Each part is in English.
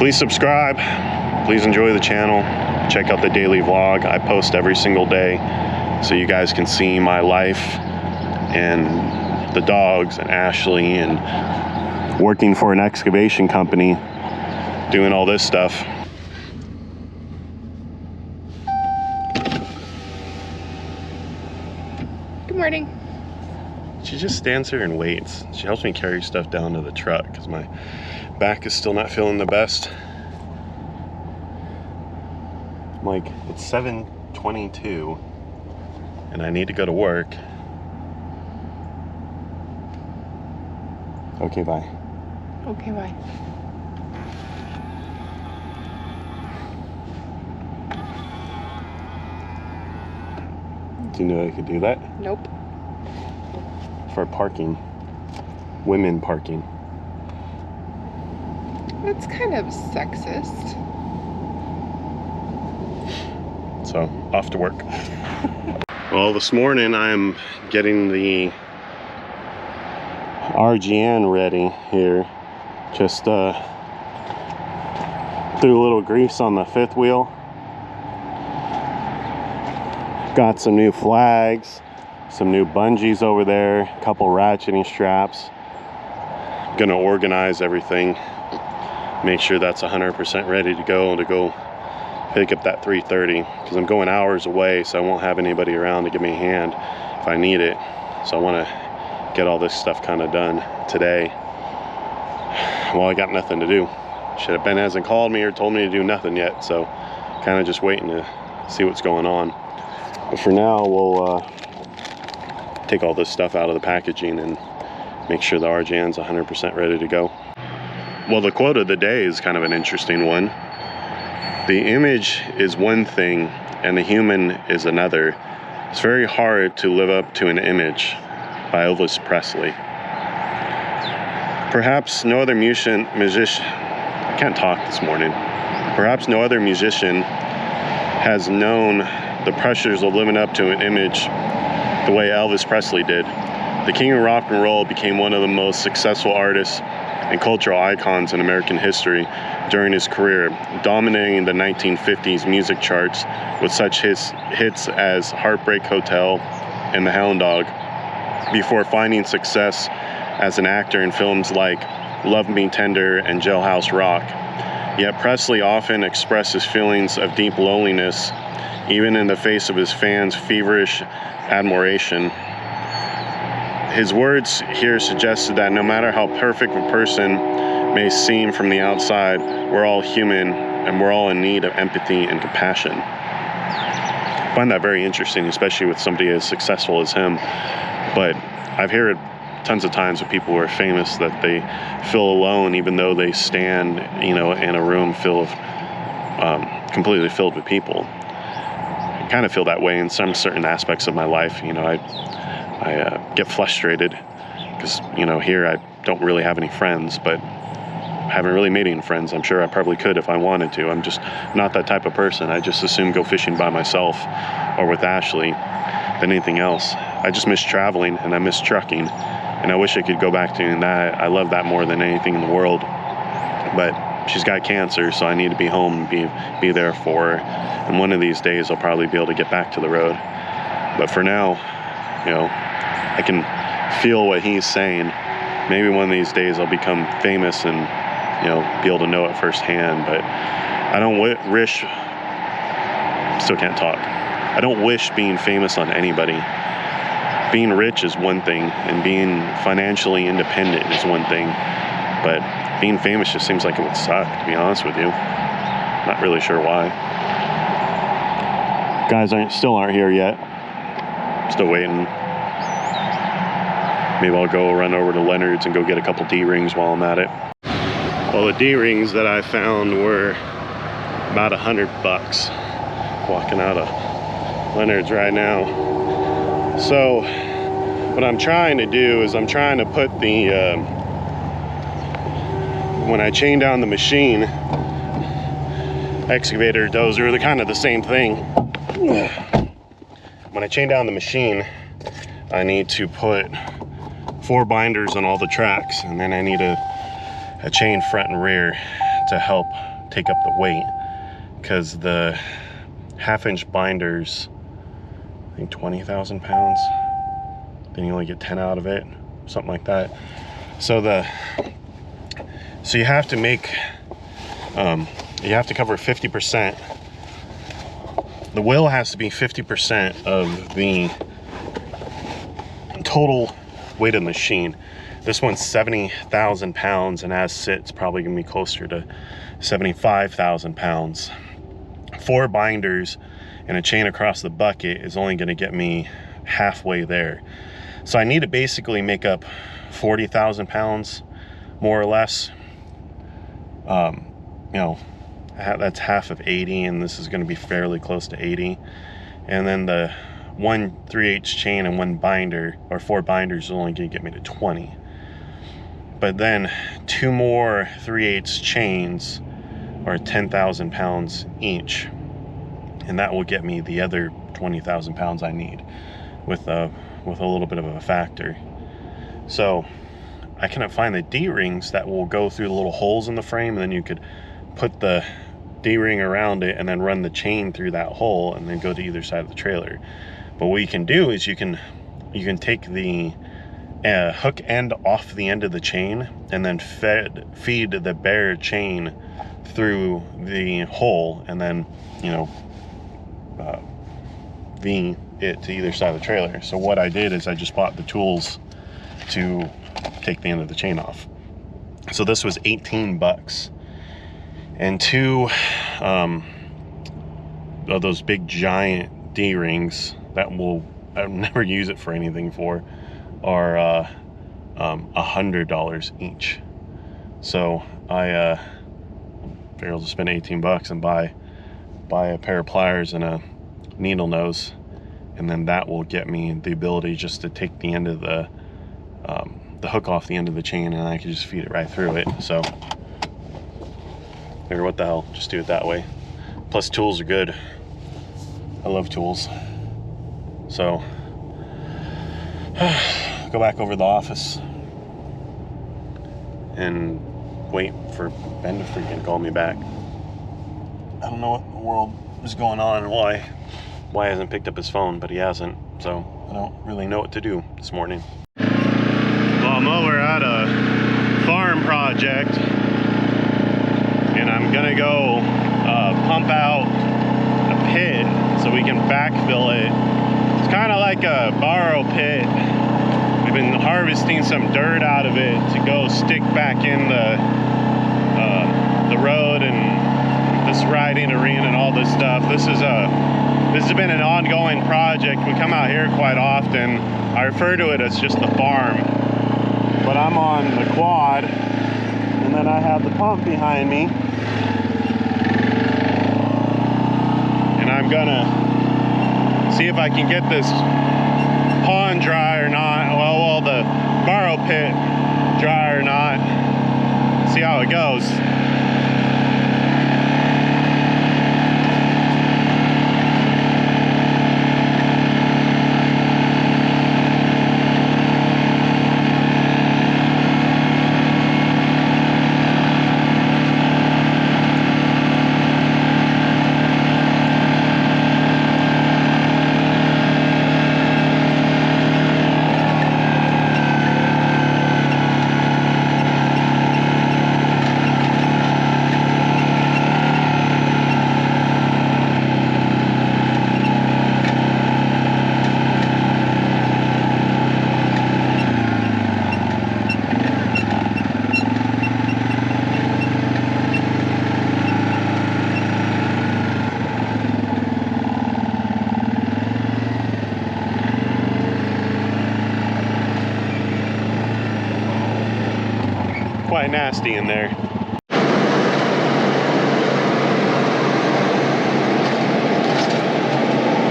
Please subscribe. Please enjoy the channel. Check out the daily vlog. I post every single day so you guys can see my life and the dogs and Ashley and working for an excavation company, doing all this stuff. Good morning. She just stands here and waits. She helps me carry stuff down to the truck because my back is still not feeling the best. Like, it's 7:22 and I need to go to work. Okay, bye. Okay, bye. Do you know I could do that? Nope. For parking. Women parking. That's kind of sexist. So, off to work. Well, this morning I'm getting the RGN ready here. Just threw a little grease on the fifth wheel. Got some new flags, some new bungees over there, a couple ratcheting straps. Gonna organize everything, make sure that's 100% ready to go pick up that 330, because I'm going hours away, so I won't have anybody around to give me a hand if I need it. So I want to get all this stuff kind of done today. Well, I got nothing to do. Ben hasn't called me or told me to do nothing yet, so kind of just waiting to see what's going on. But for now, we'll take all this stuff out of the packaging and make sure the RGN's 100% ready to go. Well, the quote of the day is kind of an interesting one. The image is one thing and the human is another. It's very hard to live up to an image, by Elvis Presley. Perhaps no other musician, I can't talk this morning. Perhaps no other musician has known the pressures of living up to an image the way Elvis Presley did. The king of rock and roll became one of the most successful artists and cultural icons in American history during his career, dominating the 1950s music charts with such hits as Heartbreak Hotel and The Hound Dog, before finding success as an actor in films like Love Me Tender and Jailhouse Rock. Yet Presley often expressed his feelings of deep loneliness, even in the face of his fans' feverish admiration. His words here suggested that no matter how perfect a person may seem from the outside, we're all human and we're all in need of empathy and compassion. I find that very interesting, especially with somebody as successful as him. But I've heard tons of times with people who are famous that they feel alone even though they stand, in a room completely filled with people. I kind of feel that way in some certain aspects of my life. I get frustrated because, here I don't really have any friends, but I haven't really made any friends. I'm sure I probably could if I wanted to. I'm just not that type of person. I just assume go fishing by myself or with Ashley than anything else. I just miss traveling and I miss trucking, and I wish I could go back to doing that. I love that more than anything in the world, but she's got cancer, so I need to be home and be there for her. And one of these days I'll probably be able to get back to the road. But for now, I can feel what he's saying. Maybe one of these days I'll become famous and, be able to know it firsthand. But I don't wish, still can't talk. I don't wish being famous on anybody. Being rich is one thing, and being financially independent is one thing. But being famous just seems like it would suck, to be honest with you. Not really sure why. Guys still aren't here yet. Still waiting. Maybe I'll go run over to Leonard's and go get a couple D-rings while I'm at it. Well, the D-rings that I found were about $100. Walking out of Leonard's right now. So what I'm trying to do is I'm trying to put the when I chain down the machine, excavator, dozer, they're kind of the same thing. When I chain down the machine, I need to put 4 binders on all the tracks, and then I need a chain front and rear to help take up the weight, because the 1/2-inch binders, I think 20,000 pounds, then you only get 10 out of it, something like that. So you have to make you have to cover 50%. The wheel has to be 50% of the total weight of the machine. This one's 70,000 pounds, and as sits, probably gonna be closer to 75,000 pounds. 4 binders and a chain across the bucket is only gonna get me halfway there. So I need to basically make up 40,000 pounds, more or less. You know, that's half of 80, and this is gonna be fairly close to 80. And then the 1 3/8 chain and 1 binder, or 4 binders, is only gonna get me to 20. But then 2 more 3/8 chains are 10,000 pounds each, and that will get me the other 20,000 pounds I need with a little bit of a factor. So I cannot find the D-rings that will go through the little holes in the frame, and then you could put the D-ring around it and then run the chain through that hole and then go to either side of the trailer. But what you can do is you can take the hook end off the end of the chain and then feed the bare chain through the hole, and then, you know, V it to either side of the trailer. So what I did is I just bought the tools to take the end of the chain off. So this was 18 bucks. And 2 of those big giant D-rings that I'll never use it for anything for are $100 each. So I figured I'll just spend 18 bucks and buy a pair of pliers and a needle nose, and then that will get me the ability just to take the end of the hook off the end of the chain, and I can just feed it right through it. So figure, what the hell, just do it that way. Plus tools are good. I love tools. So go back over to the office and wait for Ben to freaking call me back. I don't know what in the world is going on and why he hasn't picked up his phone, but he hasn't. So I don't really know what to do this morning. Well, I'm over at a farm project, and I'm gonna go pump out a pit so we can backfill it. It's kind of like a borrow pit. We've been harvesting some dirt out of it to go stick back in the road and this riding arena and all this stuff. This has been an ongoing project. We come out here quite often. I refer to it as just the farm, but I'm on the quad, and then I have the pump behind me, and I'm gonna see if I can get this pond dry or not. Well, the borrow pit dry or not. See how it goes. Quite nasty in there.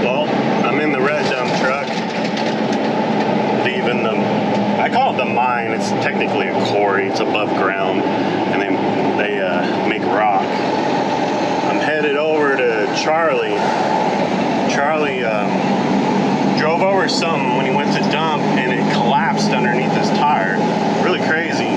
Well, I'm in the red dump truck, leaving them. I call it the mine. It's technically a quarry. It's above ground, and they make rock. I'm headed over to Charlie. Charlie drove over something when he went to dump, and it collapsed underneath his tire. Really crazy.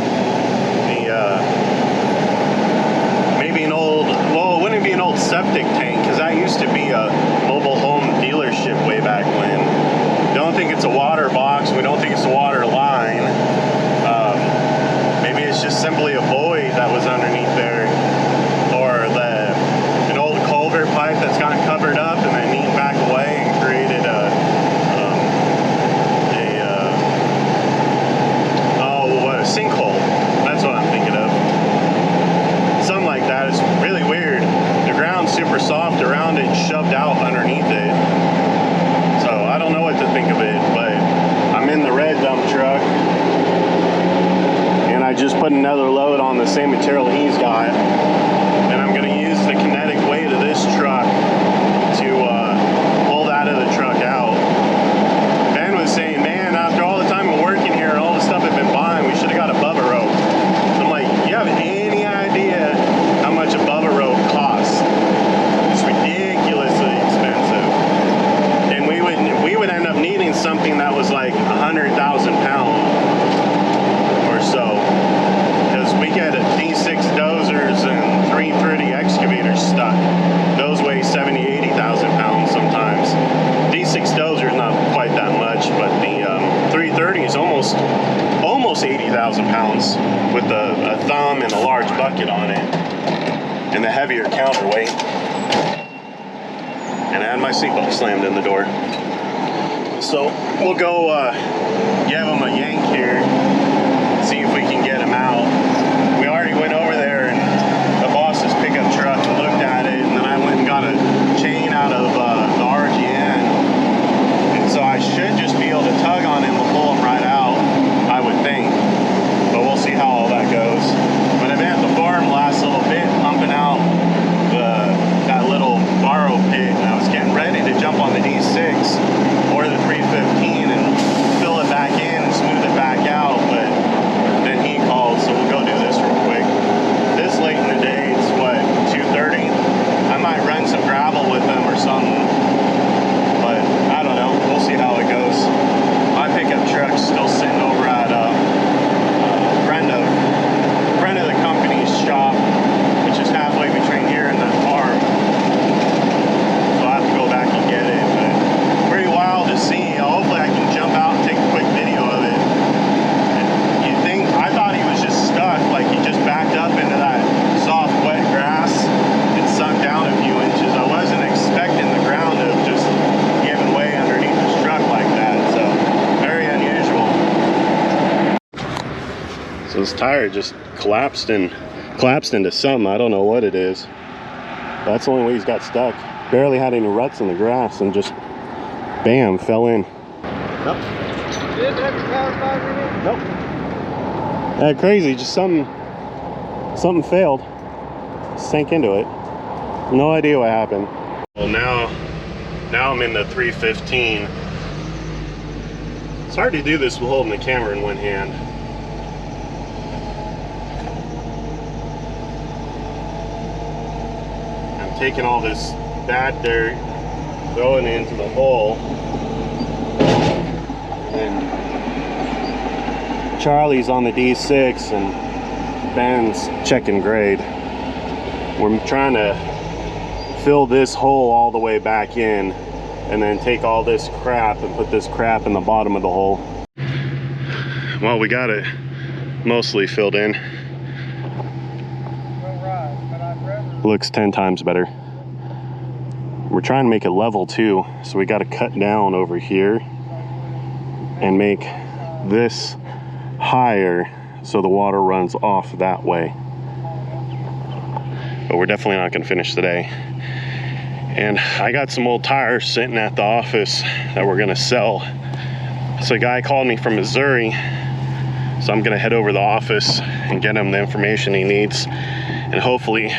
gasket on it and the heavier counterweight. And I had my seatbelt slammed in the door. So we'll go give him a yank here, see if we can get him out. We already went over there and the boss's pickup truck and looked at it, and then I went and got a chain out of the RGN. And so I should just be able to tug on him and pull him right out, I would think. But we'll see how all that goes. But I've been at the farm last little bit, pumping out that little borrow pit, and I was getting ready to jump on the D6 or the 315 and fill it back in and smooth it back out, but then he called, so we'll go do this real quick. This late in the day, it's what, 2:30? I might run some gravel with him or something, but I don't know. We'll see how it goes. My pickup truck's still sitting over at a friend of the company's shop, which is halfway between here and the farm. So I'll have to go back and get it, but pretty wild to see. Hopefully I can jump out and take a quick video of it. You think, I thought he was just stuck, like he just backed up into that soft, wet grass and sunk down a few inches. I wasn't expecting the ground to have just given way underneath his truck like that, so very unusual. So this tire just collapsed into something. I don't know what it is. That's the only way he's got stuck. Barely had any ruts in the grass and just bam, fell in. Nope. You didn't have your power fiber in it? Nope. Crazy, just something failed. Sank into it. No idea what happened. Well, now I'm in the 315. It's hard to do this while holding the camera in one hand. I'm taking all this bad dirt, throwing it into the hole, and Charlie's on the D6 and Ben's checking grade. We're trying to fill this hole all the way back in and then take all this crap and put this crap in the bottom of the hole. Well, we got it mostly filled in. Looks 10 times better. We're trying to make it level too, so we got to cut down over here and make this higher so the water runs off that way. But we're definitely not going to finish today. And I got some old tires sitting at the office that we're going to sell. So a guy called me from Missouri, so I'm going to head over to the office and get him the information he needs, and hopefully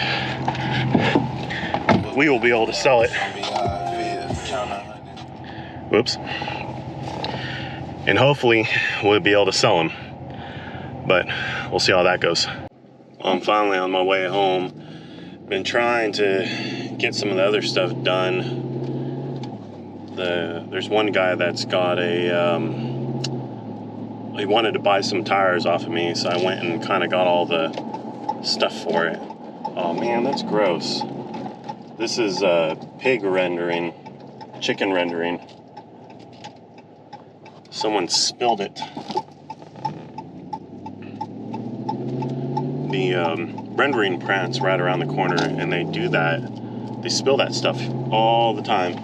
we will be able to sell it. Whoops. And hopefully we'll be able to sell them, but we'll see how that goes. Well, I'm finally on my way home. Been trying to get some of the other stuff done. There's one guy that's got a he wanted to buy some tires off of me, so I went and kind of got all the stuff for it. Oh man, that's gross. This is pig rendering, chicken rendering. Someone spilled it. The rendering plant's right around the corner, and they do that. They spill that stuff all the time.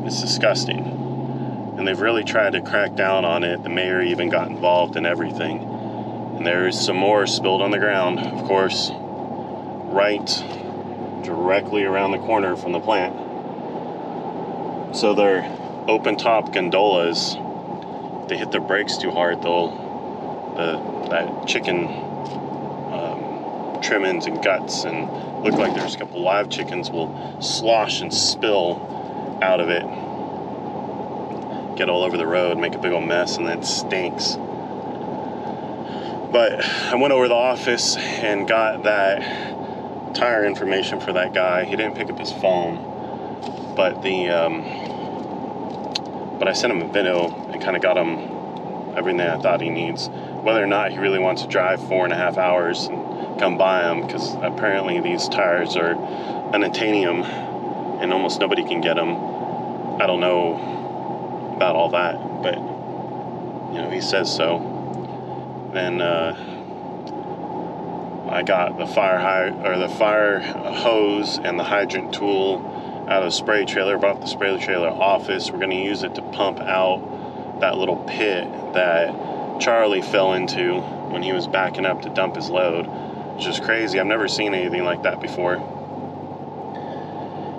It's disgusting. And they've really tried to crack down on it. The mayor even got involved in everything. And there's some more spilled on the ground, of course, right directly around the corner from the plant. So they're open top gondolas. If they hit their brakes too hard, that chicken trimmings and guts and look like there's a couple live chickens will slosh and spill out of it, get all over the road, make a big old mess, and then it stinks. But I went over to the office and got that tire information for that guy. He didn't pick up his phone, but I sent him a video and kind of got him everything I thought he needs. Whether or not he really wants to drive 4.5 hours and come buy them, because apparently these tires are unetanium and almost nobody can get them. I don't know about all that, but you know, he says so. Then I got the fire hose and the hydrant tool out of the spray trailer, brought the spray trailer office. We're going to use it to pump out that little pit that Charlie fell into when he was backing up to dump his load, which is crazy. I've never seen anything like that before.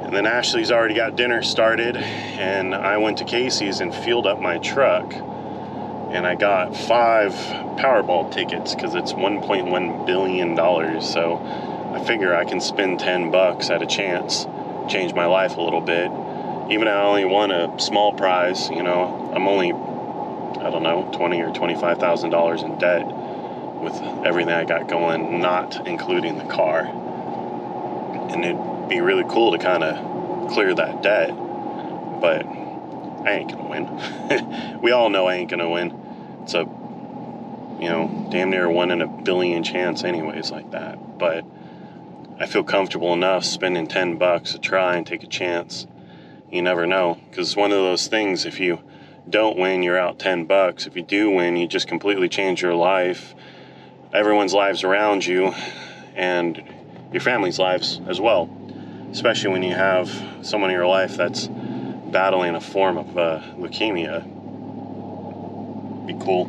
And then Ashley's already got dinner started, and I went to Casey's and fueled up my truck, and I got 5 Powerball tickets because it's $1.1 billion. So I figure I can spend $10 at a chance, change my life a little bit. Even though I only won a small prize, you know, I'm only, I don't know, $20,000 or $25,000 in debt with everything I got going, not including the car. And it'd be really cool to kind of clear that debt, but I ain't gonna win. We all know I ain't gonna win. It's a, you know, damn near 1 in a billion chance anyways like that. But I feel comfortable enough spending $10 to try and take a chance. You never know, because it's one of those things, if you don't win, you're out $10. If you do win, you just completely change your life, everyone's lives around you, and your family's lives as well. Especially when you have someone in your life that's battling a form of leukemia. Be cool.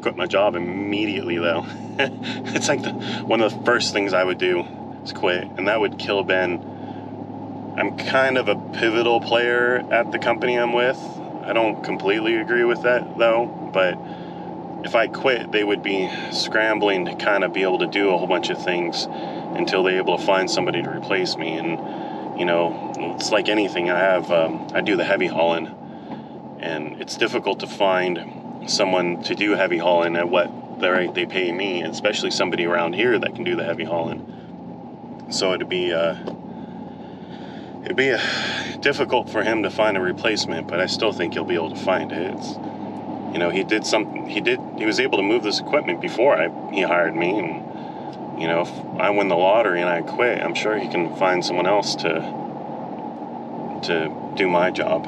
Quit my job immediately, though. It's like one of the first things I would do is quit, and that would kill Ben. I'm kind of a pivotal player at the company I'm with. I don't completely agree with that, though, but if I quit, they would be scrambling to kind of be able to do a whole bunch of things until they're able to find somebody to replace me. And, you know, it's like anything. I do the heavy hauling, and it's difficult to find someone to do heavy hauling at what the rate they pay me, especially somebody around here that can do the heavy hauling. So it'd be difficult for him to find a replacement, but I still think he'll be able to find it. It's, you know, he was able to move this equipment before he hired me, and, you know, if I win the lottery and I quit, I'm sure he can find someone else to do my job.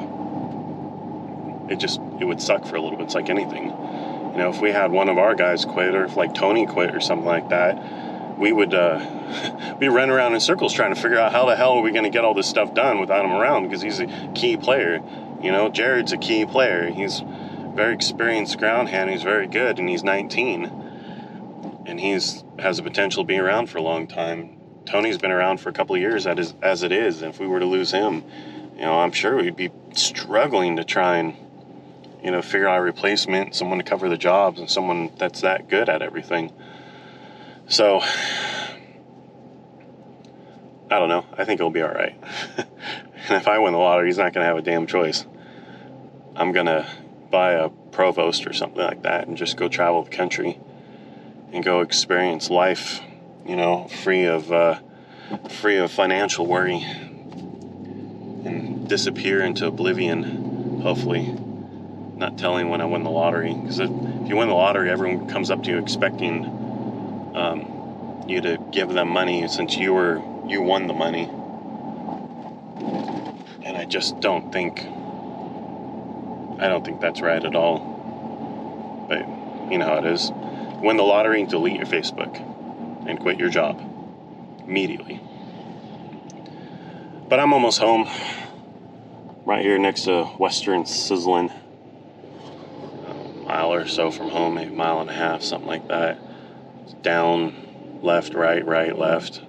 It would suck for a little bit. It's like anything. You know, if we had one of our guys quit, or if like Tony quit or something like that, we would be running around in circles trying to figure out how the hell are we going to get all this stuff done without him around, because he's a key player. You know, Jared's a key player. He's a very experienced ground hand. He's very good, and he's 19. And has the potential to be around for a long time. Tony's been around for a couple of years as it is. And if we were to lose him, you know, I'm sure we'd be struggling to try and, you know, figure out a replacement, someone to cover the jobs, and someone that's that good at everything. So, I don't know. I think it'll be all right. And if I win the lottery, he's not going to have a damn choice. I'm going to buy a Provost or something like that and just go travel the country and go experience life, you know, free of financial worry, and disappear into oblivion, hopefully. Not telling when I win the lottery, because if you win the lottery, everyone comes up to you expecting you to give them money since you won the money, and I just don't think that's right at all. But you know how it is. Win the lottery, delete your Facebook and quit your job immediately. But I'm almost home, right here next to Western Sizzlin'. Mile or so from home, maybe a mile and a half, something like that. It's down, left, right, left,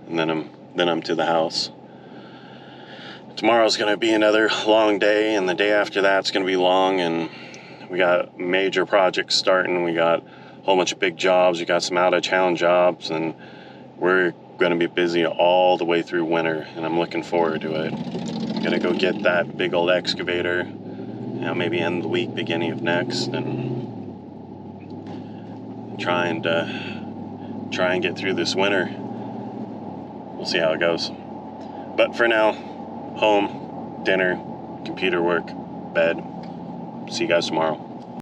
and then I'm to the house. Tomorrow's gonna be another long day, and the day after that's gonna be long, and we got major projects starting. We got a whole bunch of big jobs. We got some out of town jobs, and we're gonna be busy all the way through winter, and I'm looking forward to it. I'm gonna go get that big old excavator, you know, maybe end the week, beginning of next, and try and get through this winter. We'll see how it goes. But for now, home, dinner, computer work, bed. See you guys tomorrow.